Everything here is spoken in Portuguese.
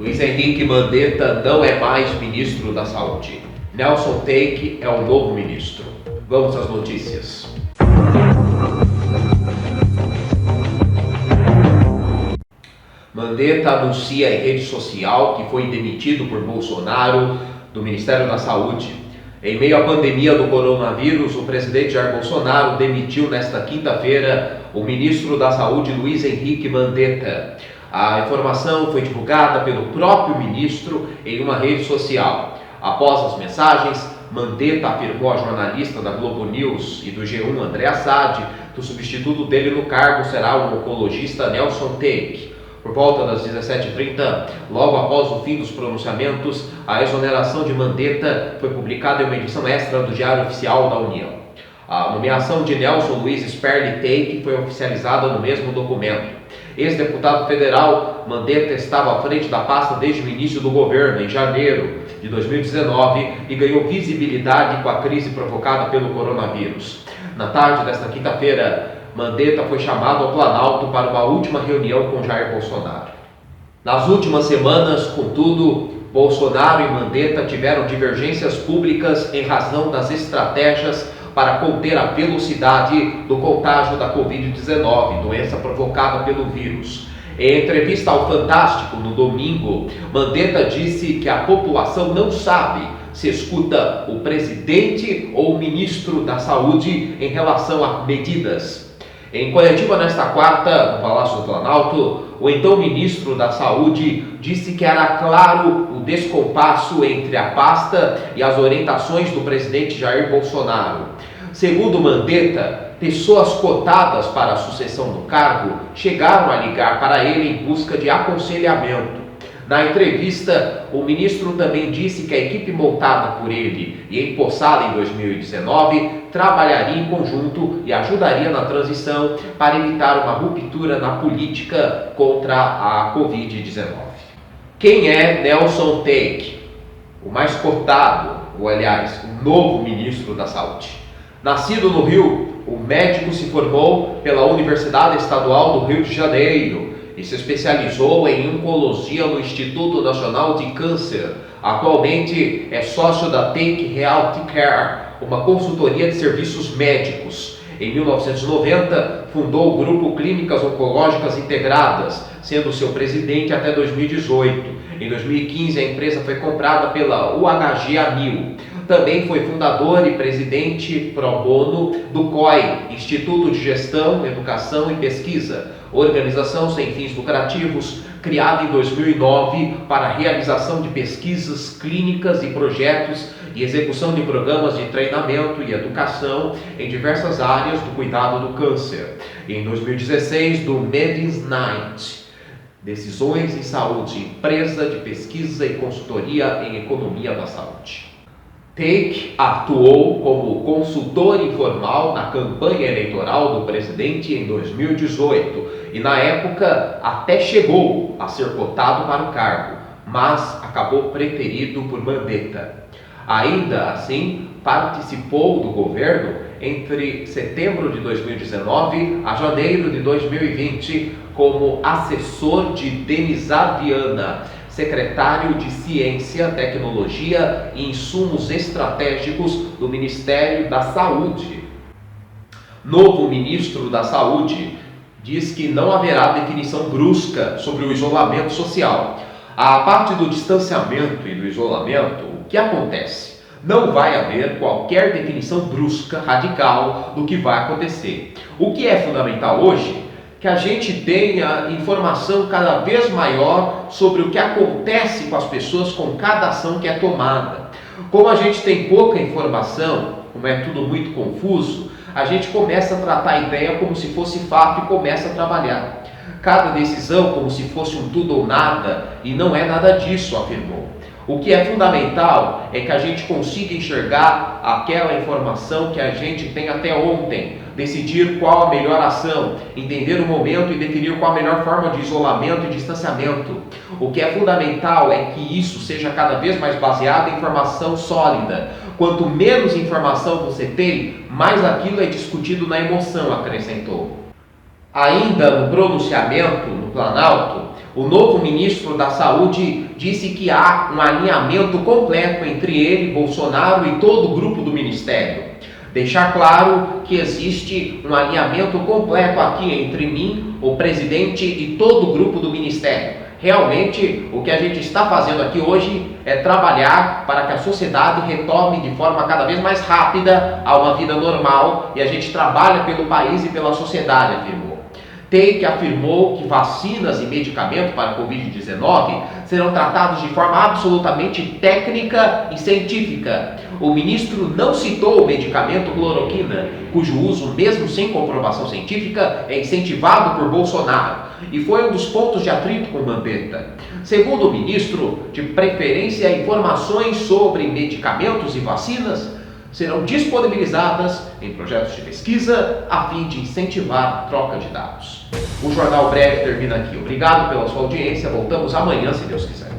Luiz Henrique Mandetta não é mais ministro da Saúde. Nelson Teich é o novo ministro. Vamos às notícias. Mandetta anuncia em rede social que foi demitido por Bolsonaro do Ministério da Saúde. Em meio à pandemia do coronavírus, o presidente Jair Bolsonaro demitiu nesta quinta-feira o ministro da Saúde, Luiz Henrique Mandetta. A informação foi divulgada pelo próprio ministro em uma rede social. Após as mensagens, Mandetta afirmou à jornalista da Globo News e do G1, André Assad, que o substituto dele no cargo será o oncologista Nelson Teich. Por volta das 17h30, logo após o fim dos pronunciamentos, a exoneração de Mandetta foi publicada em uma edição extra do Diário Oficial da União. A nomeação de Nelson Luiz Sperli Teich foi oficializada no mesmo documento. Ex-deputado federal, Mandetta estava à frente da pasta desde o início do governo, em janeiro de 2019, e ganhou visibilidade com a crise provocada pelo coronavírus. Na tarde desta quinta-feira, Mandetta foi chamado ao Planalto para uma última reunião com Jair Bolsonaro. Nas últimas semanas, contudo, Bolsonaro e Mandetta tiveram divergências públicas em razão das estratégias para conter a velocidade do contágio da Covid-19, doença provocada pelo vírus. Em entrevista ao Fantástico no domingo, Mandetta disse que a população não sabe se escuta o presidente ou o ministro da Saúde em relação a medidas. Em coletiva nesta quarta, no Palácio do Planalto, o então ministro da Saúde disse que era claro o descompasso entre a pasta e as orientações do presidente Jair Bolsonaro. Segundo Mandetta, pessoas cotadas para a sucessão no cargo chegaram a ligar para ele em busca de aconselhamento. Na entrevista, o ministro também disse que a equipe montada por ele e empossada em 2019 trabalharia em conjunto e ajudaria na transição para evitar uma ruptura na política contra a Covid-19. Quem é Nelson Teich? O mais cotado, ou aliás, o novo ministro da Saúde. Nascido no Rio, o médico se formou pela Universidade Estadual do Rio de Janeiro e se especializou em oncologia no Instituto Nacional de Câncer. Atualmente é sócio da Teich Healthcare, uma consultoria de serviços médicos. Em 1990, fundou o Grupo Clínicas Oncológicas Integradas, sendo seu presidente até 2018. Em 2015, a empresa foi comprada pela UHG Amil. Também foi fundador e presidente pro bono do COI, Instituto de Gestão, Educação e Pesquisa, organização sem fins lucrativos, criada em 2009 para a realização de pesquisas clínicas e projetos e execução de programas de treinamento e educação em diversas áreas do cuidado do câncer. E em 2016, do Medins Night, Decisões em Saúde, empresa de pesquisa e consultoria em economia da saúde. Teich atuou como consultor informal na campanha eleitoral do presidente em 2018 e, na época, até chegou a ser cotado para o cargo, mas acabou preterido por Mandetta. Ainda assim, participou do governo entre setembro de 2019 a janeiro de 2020 como assessor de Denizar Viana, secretário de Ciência, Tecnologia e Insumos Estratégicos do Ministério da Saúde. Novo ministro da Saúde diz que não haverá definição brusca sobre o isolamento social. A parte do distanciamento e do isolamento, o que acontece? Não vai haver qualquer definição brusca, radical do que vai acontecer. O que é fundamental hoje? Que a gente tenha informação cada vez maior sobre o que acontece com as pessoas com cada ação que é tomada. Como a gente tem pouca informação, como é tudo muito confuso, a gente começa a tratar a ideia como se fosse fato e começa a trabalhar. Cada decisão como se fosse um tudo ou nada, e não é nada disso, afirmou. O que é fundamental é que a gente consiga enxergar aquela informação que a gente tem até ontem, decidir qual a melhor ação, entender o momento e definir qual a melhor forma de isolamento e distanciamento. O que é fundamental é que isso seja cada vez mais baseado em informação sólida. Quanto menos informação você tem, mais aquilo é discutido na emoção, acrescentou. Ainda no pronunciamento no Planalto, O novo ministro da Saúde disse que há um alinhamento completo entre ele, Bolsonaro e todo o grupo do Ministério. Deixar claro que existe um alinhamento completo aqui entre mim, o presidente e todo o grupo do Ministério. Realmente, o que a gente está fazendo aqui hoje é trabalhar para que a sociedade retome de forma cada vez mais rápida a uma vida normal e a gente trabalha pelo país e pela sociedade, afirmou. Teik afirmou que vacinas e medicamentos para a Covid-19 serão tratados de forma absolutamente técnica e científica. O ministro não citou o medicamento cloroquina, cujo uso, mesmo sem comprovação científica, é incentivado por Bolsonaro, e foi um dos pontos de atrito com Mandetta. Segundo o ministro, de preferência, informações sobre medicamentos e vacinas serão disponibilizadas em projetos de pesquisa a fim de incentivar a troca de dados. O Jornal Breve termina aqui. Obrigado pela sua audiência. Voltamos amanhã, se Deus quiser.